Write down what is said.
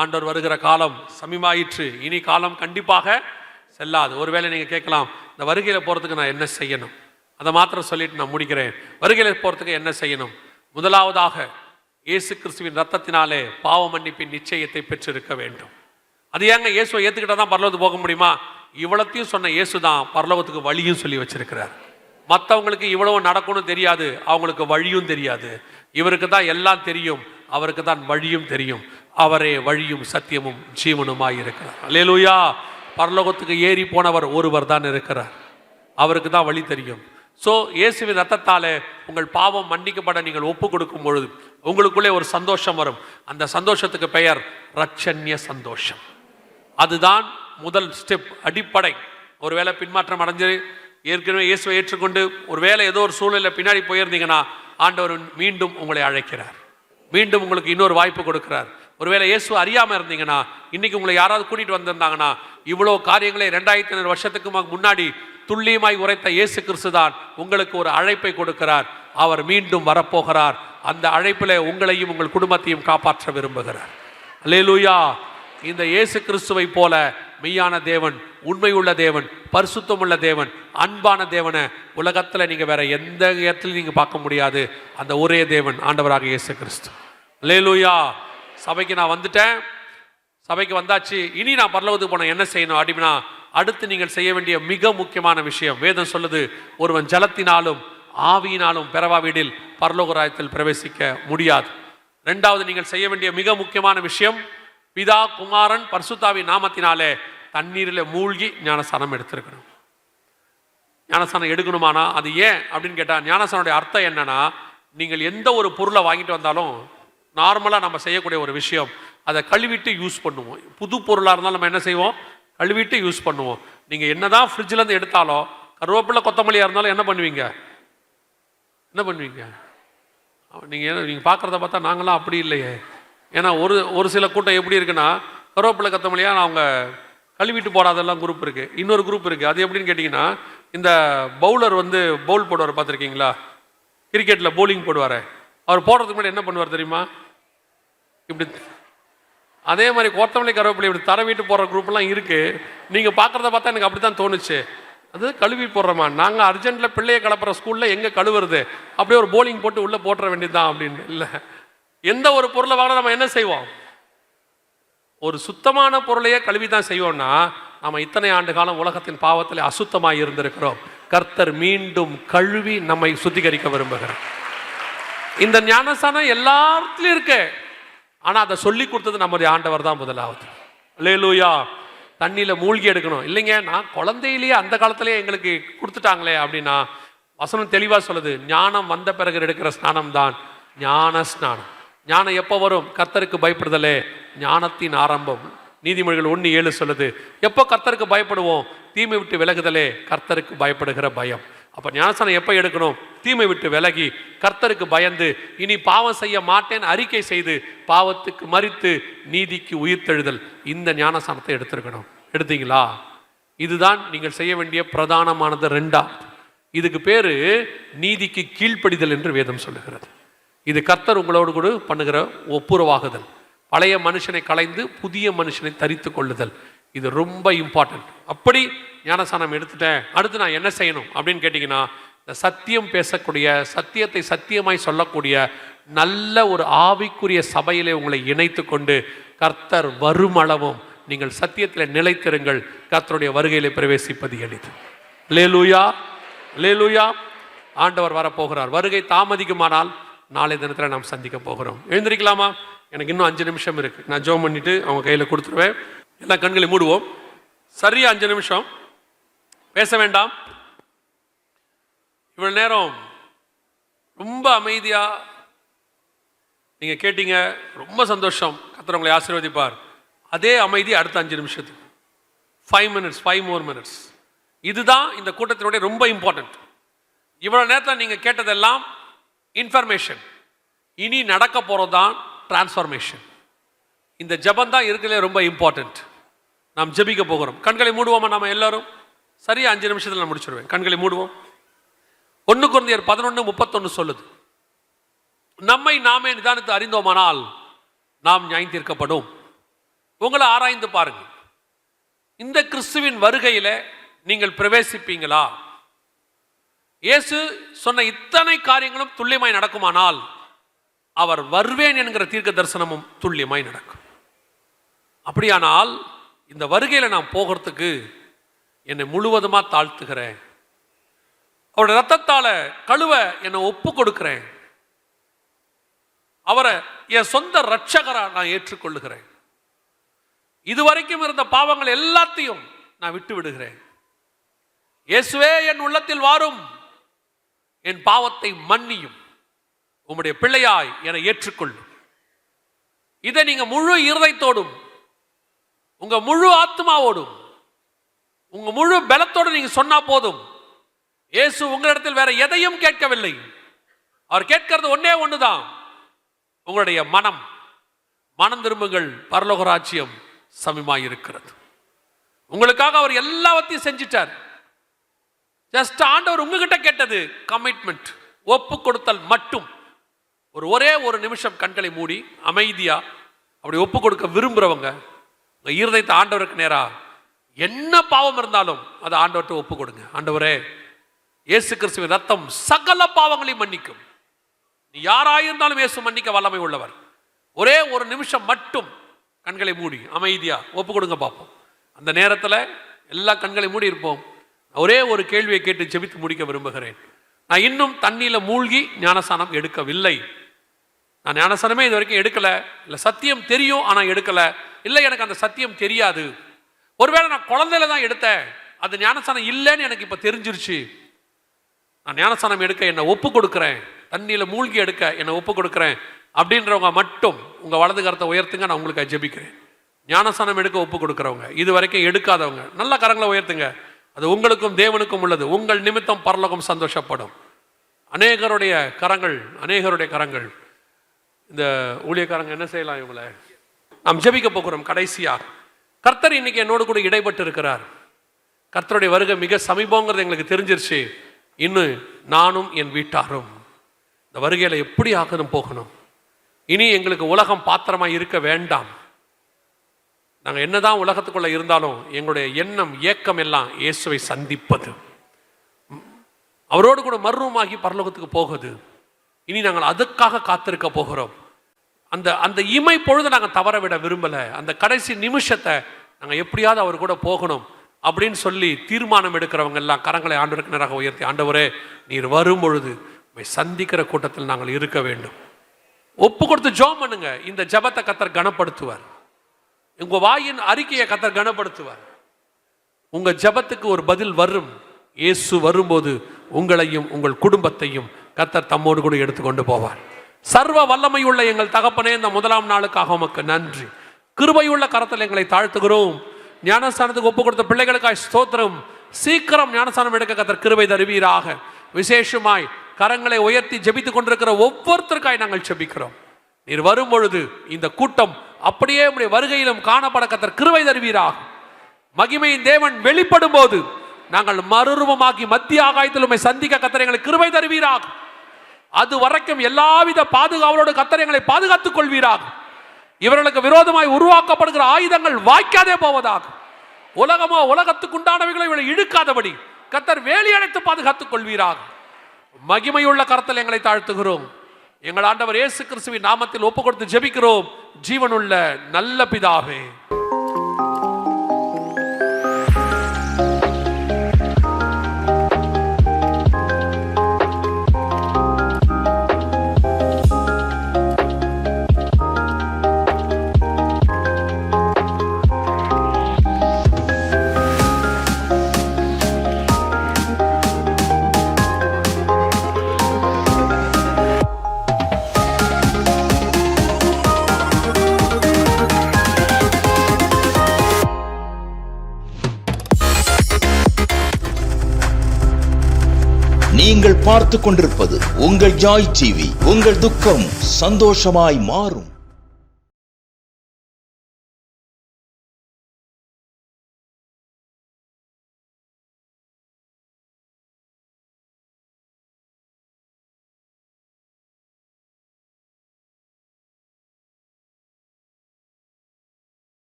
ஆண்டவர் வருகிற காலம் சமீபமாயிற்று, இனி காலம் கண்டிப்பாக செல்லாது. ஒருவேளை நீங்கள் கேட்கலாம், இந்த வருகையில் போகிறதுக்கு நான் என்ன செய்யணும்? அதை மாத்திரம் சொல்லிட்டு நான் முடிக்கிறேன். வருகையில் போகிறதுக்கு என்ன செய்யணும்? முதலாவதாக இயேசு கிறிஸ்துவின் ரத்தத்தினாலே பாவ மன்னிப்பின் நிச்சயத்தை பெற்றிருக்க வேண்டும். அது ஏங்க இயேசுவை ஏற்றுக்கிட்டால் தான் பரலோகத்துக்கு போக முடியுமா? இவ்வளத்தையும் சொன்ன இயேசு தான் பரலோகத்துக்கு வழியும் சொல்லி வச்சிருக்கிறார். மற்றவங்களுக்கு இவ்வளவு நடக்கும்னு தெரியாது, அவங்களுக்கு வழியும் தெரியாது. இவருக்கு தான் எல்லாம் தெரியும், அவருக்கு தான் வழியும் தெரியும். அவரே வழியும் சத்தியமும் ஜீவனுமாய் இருக்கிறார். அல்லேலூயா. பரலோகத்துக்கு ஏறி போனவர் ஒருவர் தான் இருக்கிறார், அவருக்கு தான் வழி தெரியும். ஸோ இயேசுவின் ரத்தத்தாலே உங்கள் பாவம் மன்னிக்கப்பட நீங்கள் ஒப்பு கொடுக்கும் பொழுது உங்களுக்குள்ளே ஒரு சந்தோஷம் வரும். அந்த சந்தோஷத்துக்கு பெயர் ரட்சண்ய சந்தோஷம். அதுதான் முதல் ஸ்டெப், அடிப்படை. ஒருவேளை பின்மாற்றம் அடைஞ்சு ஏற்கனவே இயேசுவை ஏற்றுக்கொண்டு ஒருவேளை ஏதோ ஒரு சூழ்நிலை பின்னாடி போயிருந்தீங்கன்னா ஆண்டவர் மீண்டும் உங்களை அழைக்கிறார், மீண்டும் உங்களுக்கு இன்னொரு வாய்ப்பு கொடுக்கிறார். ஒருவேளை இயேசு அறியாமல் இருந்தீங்கன்னா, இன்னைக்கு உங்களை யாராவது கூட்டிகிட்டு வந்திருந்தாங்கன்னா, இவ்வளோ காரியங்களை 2500 வருஷத்துக்கு முன்னாடி துல்லியமாய் உரைத்த இயேசு கிறிஸ்து தான் உங்களுக்கு ஒரு அழைப்பை கொடுக்கிறார். அவர் மீண்டும் வரப்போகிறார். அந்த அழைப்பில் உங்களையும் உங்கள் குடும்பத்தையும் காப்பாற்ற விரும்புகிறார். அல்லேலூயா. இந்த இயேசு கிறிஸ்துவை போல மெய்யான தேவன், உண்மையுள்ள தேவன், பரிசுத்தமுள்ள தேவன், அன்பான தேவனை உலகத்தில் நீங்கள் வேற எந்த இடத்துலையும் நீங்கள் பார்க்க முடியாது. அந்த ஒரே தேவன் ஆண்டவராக இயேசு கிறிஸ்து. அல்லேலூயா. சபைக்கு நான் வந்துட்டேன், சபைக்கு வந்தாச்சு, இனி நான் பரலோகத்துக்கு போன என்ன செய்யணும் அப்படின்னா, அடுத்து நீங்கள் செய்ய வேண்டிய மிக முக்கியமான விஷயம், வேதம் சொல்லுது, ஒருவன் ஜலத்தினாலும் ஆவியினாலும் பெறவாவிடில் பரலோக ராஜ்யத்தில் பிரவேசிக்க முடியாது. ரெண்டாவது நீங்கள் செய்ய வேண்டிய மிக முக்கியமான விஷயம், பிதா குமாரன் பரிசுத்தாவின் நாமத்தினாலே தண்ணீரில் மூழ்கி ஞானஸ்தானம் எடுத்திருக்கணும். ஞானஸ்தானம் எடுக்கணுமானா அது ஏன் அப்படின்னு கேட்டால், ஞானஸ்தானுடைய அர்த்தம் என்னன்னா, நீங்கள் எந்த ஒரு பொருளை வாங்கிட்டு வந்தாலும் நார்மலாக நம்ம செய்யக்கூடிய ஒரு விஷயம், அதை கழுவிட்டு யூஸ் பண்ணுவோம். புது பொருளாக இருந்தாலும் நம்ம என்ன செய்வோம்? கழுவிட்டு யூஸ் பண்ணுவோம். நீங்கள் என்னதான் ஃப்ரிட்ஜிலேருந்து எடுத்தாலும், கருவேப்பிலை கொத்தமல்லியாக இருந்தாலும் என்ன பண்ணுவீங்க? நீங்கள் பார்க்குறத பார்த்தா நாங்களாம் அப்படி இல்லையே. ஏன்னா ஒரு சில கூட்டம் எப்படி இருக்குன்னா, கருவேப்பிலை கொத்தமல்லியாக அவங்க கழுவிட்டு போடாதெல்லாம் குரூப் இருக்குது. இன்னொரு குரூப் இருக்குது, அது எப்படின்னு கேட்டிங்கன்னா, இந்த பவுலர் பவுல் போடுவார் பார்த்துருக்கீங்களா? கிரிக்கெட்டில் பவுலிங் போடுவார். அவர் போடுறதுக்கு முன்னாடி என்ன பண்ணுவார் தெரியுமா? இப்படி அதே மாதிரி கொத்தமல்லி கருவேப்பிலை இப்படி தரவிட்டு போடுற குரூப்லாம் இருக்குது. நீங்கள் பார்க்குறத பார்த்தா எனக்கு அப்படி தான் தோணுச்சு. அது கழுவி போடுறோமா? நாங்கள் அர்ஜென்ட்டில் பிள்ளையை கலப்புற ஸ்கூலில் எங்கே கழுவுறது? அப்படியே ஒரு போலிங் போட்டு உள்ளே போட்டுற வேண்டியதுதான் அப்படின்னு. இல்லை, எந்த ஒரு பொருளை வாங்கினா நம்ம என்ன செய்வோம்? ஒரு சுத்தமான பொருளையே கழுவி தான் செய்வோம்னா, நம்ம இத்தனை ஆண்டு காலம் உலகத்தின் பாவத்தில் அசுத்தமாக இருந்திருக்கிறோம். கர்த்தர் மீண்டும் கழுவி நம்மை சுத்திகரிக்க விரும்புகிறார். இந்த ஞானஸ்தானம் எல்லாத்துலையும் இருக்கு, ஆனால் அதை சொல்லி கொடுத்தது நம்முடைய ஆண்டவர் தான் முதலாவது. அல்லேலூயா. தண்ணியில் மூழ்கி எடுக்கணும் இல்லைங்க, நான் குழந்தையிலேயே அந்த காலத்திலேயே எங்களுக்கு கொடுத்துட்டாங்களே அப்படின்னா, வசனம் தெளிவாக சொல்லுது, ஞானம் வந்த பிறகு எடுக்கிற ஸ்நானம் தான் ஞான ஸ்நானம். ஞானம் எப்போ வரும்? கர்த்தருக்கு பயப்படுதலே ஞானத்தின் ஆரம்பம். நீதிமொழிகள் 1:7 சொல்லுது. எப்போ கர்த்தருக்கு பயப்படுவோம்? தீமை விட்டு விலகுதலே கர்த்தருக்கு பயப்படுகிற பயம். அப்போ ஞானஸ்தானம் எப்போ எடுக்கணும்? தீமை விட்டு விலகி கர்த்தருக்கு பயந்து, இனி பாவம் செய்ய மாட்டேன் அறிக்கை செய்து, பாவத்துக்கு மரித்து நீதிக்கு உயிர்த்தெழுதல். இந்த ஞானஸ்தானத்தை எடுத்திருக்கணும். எடுத்தீங்களா? இதுதான் நீங்கள் செய்ய வேண்டிய பிரதானமானது. ரெண்டாவது, இதுக்கு பேரு நீதிக்கு கீழ்ப்படிதல் என்று வேதம் சொல்லுகிறது. இது கர்த்தர் உங்களோடு கூட பண்ணுகிற ஒப்புரவாகுதல், பழைய மனுஷனை களைந்து புதிய மனுஷனை தரித்து கொள்ளுதல். இது ரொம்ப இம்பார்ட்டன்ட். அப்படி ஞானஸ்தானம் எடுத்துட்டேன், அடுத்து நான் என்ன செய்யணும் அப்படின்னு கேட்டிங்கன்னா, இந்த சத்தியம் பேசக்கூடிய, சத்தியத்தை சத்தியமாய் சொல்லக்கூடிய நல்ல ஒரு ஆவிக்குரிய சபையிலே உங்களை இணைத்து கொண்டு கர்த்தர் வருமளவும் நீங்கள் சத்தியத்தில் நிலைத்திருங்கள். கர்த்தருடைய வருகையிலே பிரவேசிப்பது எளிது. அல்லேலூயா, அல்லேலூயா. ஆண்டவர் வரப்போகிறார். வருகை தாமதிக்குமானால் நாளை தினத்தில் நாம் சந்திக்க போகிறோம். எழுந்திருக்கலாமா? எனக்கு இன்னும் 5 நிமிஷம் இருக்கு. நான் ஜெபம் பண்ணிட்டு அவங்க கையில் கொடுத்துருவேன். எல்லாம் கண்களை மூடுவோம். சரியா 5 நிமிஷம் பேச வேண்டாம். இவ்வளவு நேரம் ரொம்ப அமைதியா நீங்க கேட்டீங்க, ரொம்ப சந்தோஷம். கர்த்தர் உங்களை ஆசீர்வதிப்பார். அதே அமைதி அடுத்த 5 நிமிஷத்துக்கு, 5 minutes, 5 more minutes. இதுதான் இந்த கூட்டத்தினுடைய ரொம்ப இம்பார்ட்டன்ட். இவ்வளவு நேரத்தில் நீங்க கேட்டதெல்லாம் இன்ஃபர்மேஷன். இனி நடக்க போறதுதான் டிரான்ஸ்ஃபர்மேஷன். இந்த ஜபம் தான் இருக்கிறதுல ரொம்ப இம்பார்ட்டன்ட். நாம் ஜபிக்க போகிறோம். கண்களை மூடுவோமா? நாம எல்லாரும் சரியா 5 நிமிஷத்தில் நான் முடிச்சிருவேன். கண்களை மூடுவோம். 1 கொரிந்தியர் 11:31 சொல்லுது, நம்மை நாமே நிதானித்து அறிந்தோமானால் நாம் நியாயம் தீர்க்கப்படும். உங்களை ஆராய்ந்து பாருங்க. இந்த கிறிஸ்துவின் வருகையில நீங்கள் பிரவேசிப்பீங்களா? இயேசு சொன்ன இத்தனை காரியங்களும் துல்லியமாய் நடக்குமானால் அவர் வருவேன் என்கிற தீர்க்க தரிசனமும் துல்லியமாய் நடக்கும். அப்படியானால் இந்த வருகையில நான் போகிறதுக்கு என்னை முழுவதுமா தாழ்த்துகிறேன். அவருடைய ரத்தத்தால கழுவ என்னை ஒப்பு கொடுக்கிறேன். அவரை என் சொந்த ரட்சகரா நான் ஏற்றுக்கொள்ளுகிறேன். இதுவரைக்கும் இருந்த பாவங்கள் எல்லாத்தையும் நான் விட்டு விடுகிறேன். இயேசுவே என் உள்ளத்தில் வாரும், என் பாவத்தை மன்னியும், உம்முடைய பிள்ளையாய் என்னை ஏற்றுக்கொள்ளும். இதை நீங்க முழு இருதயத்தோடும், உங்க முழு ஆத்மாவோடும், உங்க முழு பலத்தோடு நீங்க சொன்னா போதும். இயேசு உங்களிடத்தில் வேற எதையும் கேட்கவில்லை. அவர் கேட்கிறது ஒன்னே ஒண்ணுதான், உங்களுடைய மனம் திரும்புங்கள், பரலோக ராஜ்யம் சமீபமாய் இருக்கிறது. உங்களுக்காக அவர் எல்லாவற்றையும் செஞ்சிட்டார். ஜஸ்ட் ஆண்டவர் உங்ககிட்ட கேட்டது கமிட்மெண்ட், ஒப்பு கொடுத்தல் மட்டும். ஒரே ஒரு நிமிஷம் கண்களை மூடி அமைதியா அப்படி ஒப்பு கொடுக்க விரும்புறவங்க உங்க இருதயத்தை ஆண்டவருக்கு நேரா என்ன பாவம் இருந்தாலும் அதை ஆண்டவர்கிட்ட ஒப்பு கொடுங்க. ஆண்டவரே, இயேசு கிறிஸ்துவின் ரத்தம் சகல பாவங்களையும் மன்னிக்கும். நீ யாராயிருந்தாலும் இயேசு மன்னிக்க வல்லமை உள்ளவர். ஒரே ஒரு நிமிஷம் மட்டும் கண்களை மூடி அமைதியா ஒப்பு கொடுங்க பார்ப்போம். அந்த நேரத்தில் எல்லா கண்களை மூடி இருப்போம். ஒரே ஒரு கேள்வியை கேட்டு ஜெபித்து முடிக்க விரும்புகிறேன். நான் இன்னும் தண்ணியில மூழ்கி ஞானசானம் எடுக்கவில்லை. நான் ஞானசானமே இது வரைக்கும் எடுக்கல. இல்லை சத்தியம் தெரியும் ஆனா எடுக்கல. இல்லை எனக்கு அந்த சத்தியம் தெரியாது. ஒருவேளை நான் குழந்தையில தான் எடுத்தேன், அது ஞானசானம் இல்லைன்னு எனக்கு இப்ப தெரிஞ்சிருச்சு. நான் ஞானசானம் எடுக்க என்னை ஒப்பு கொடுக்கிறேன், தண்ணியில மூழ்கி எடுக்க என்னை ஒப்பு கொடுக்கிறேன் அப்படின்றவங்க மட்டும் உங்க வலது கரத்தை உயர்த்துங்க. நான் உங்களுக்கு ஜெபிக்கிறேன். ஞானசானம் எடுக்க ஒப்பு கொடுக்கிறவங்க, இது வரைக்கும் எடுக்காதவங்க நல்ல கரங்களை உயர்த்துங்க. அது உங்களுக்கும் தேவனுக்கும் உள்ளது. உங்கள் நிமித்தம் பரலோகம் சந்தோஷப்படும். அநேகருடைய கரங்கள். இந்த ஊழியக்காரங்க என்ன செய்யலாம்? இவங்களை நாம் ஜெபிக்க போகிறோம். கடைசியாக கர்த்தர் இன்னைக்கு என்னோடு கூட இடைப்பட்டு இருக்கிறார். கர்த்தருடைய வருகை மிக சமீபங்கிறது எங்களுக்கு தெரிஞ்சிருச்சு. இன்னும் நானும் என் வீட்டாரும் இந்த வருகையில எப்படி ஆகணும் போகணும். இனி எங்களுக்கு உலகம் பாத்திரமா இருக்க வேண்டாம். நாங்கள் என்னதான் உலகத்துக்குள்ள இருந்தாலும் எங்களுடைய எண்ணம் ஏக்கம் எல்லாம் இயேசுவை சந்திப்பது, அவரோடு கூட மர்வமாகி பரலோகத்துக்கு போகுது. இனி நாங்கள் அதுக்காக காத்திருக்க போகிறோம். அந்த இமை பொழுது நாங்கள் தவற விட விரும்பல. அந்த கடைசி நிமிஷத்தை நாங்கள் எப்படியாவது அவர் கூட போகணும் அப்படின்னு சொல்லி தீர்மானம் எடுக்கிறவங்க எல்லாம் கரங்களை ஆண்டவருக்கு நேராக உயர்த்தி, ஆண்டவரே நீர் வரும் பொழுது சந்திக்கிற கூட்டத்தில் நாங்கள் இருக்க வேண்டும். ஒப்பு கொடுத்து ஜெபம் பண்ணுங்க. இந்த ஜெபத்தை கர்த்தர் கனப்படுத்துவார். உங்க வாயின் அறிக்கையை கர்த்தர் கனப்படுத்துவார். உங்க ஜெபத்துக்கு ஒரு பதில் வரும். இயேசு வரும்போது உங்களையும் உங்கள் குடும்பத்தையும் கர்த்தர் தம்மோடு கூட எடுத்துக்கொண்டு போவார். சர்வ வல்லமை உள்ள எங்கள் தகப்பனே, இந்த முதலாம் நாளுக்காக உமக்கு நன்றி. கிருபையுள்ள கரத்தில் எங்களை தாழ்த்துகிறோம். ஞானஸ்தானத்துக்கு ஒப்பு கொடுத்த பிள்ளைகளுக்காய் ஸ்தோத்திரம். சீக்கிரம் ஞானஸ்தானம் எடுக்க கர்த்தர் கிருபை தருவீராக. விசேஷமாய் கரங்களை உயர்த்தி ஜெபித்துக் கொண்டிருக்கிற ஒவ்வொருத்தருக்காய் நாங்கள் ஜெபிக்கிறோம். நீர் வரும் பொழுது இந்த கூட்டம் அப்படியே உம்முடைய வருகையிலும் காணப்பட கர்த்தர் கிருபை தருவீராக. மகிமையின் தேவன் வெளிப்படும் போது நாங்கள் மறுரூபமாகி மத்திய ஆகாயத்தில் உம்மை சந்திக்க கர்த்தர் எங்களுக்கு கிருபை தருவீராக. அது வரைக்கும் எல்லாவித பாதுகாவலோடு கர்த்தர் எங்களை பாதுகாத்துக் கொள்வீராக. இவர்களுக்கு விரோதமாய் உருவாக்கப்படுகிற ஆயுதங்கள் வாய்க்காதே போவதாக. உலகமோ உலகத்துக்கு உண்டானவைகளை இவளை இழுக்காதபடி கர்த்தர் வேலி அடைத்து பாதுகாத்துக் கொள்வீராக. மகிமையுள்ள கரத்தில் எங்களை தாழ்த்துகிறோம். எங்கள் ஆண்டவர் இயேசு கிறிஸ்துவின் நாமத்தில் ஒப்பு கொடுத்து ஜெபிக்கிறோம். ஜீவனுள்ள நல்ல பிதாவே. நீங்கள் பார்த்துக் கொண்டிருப்பது உங்கள் ஜாய் டிவி. உங்கள் துக்கம் சந்தோஷமாய் மாறும்.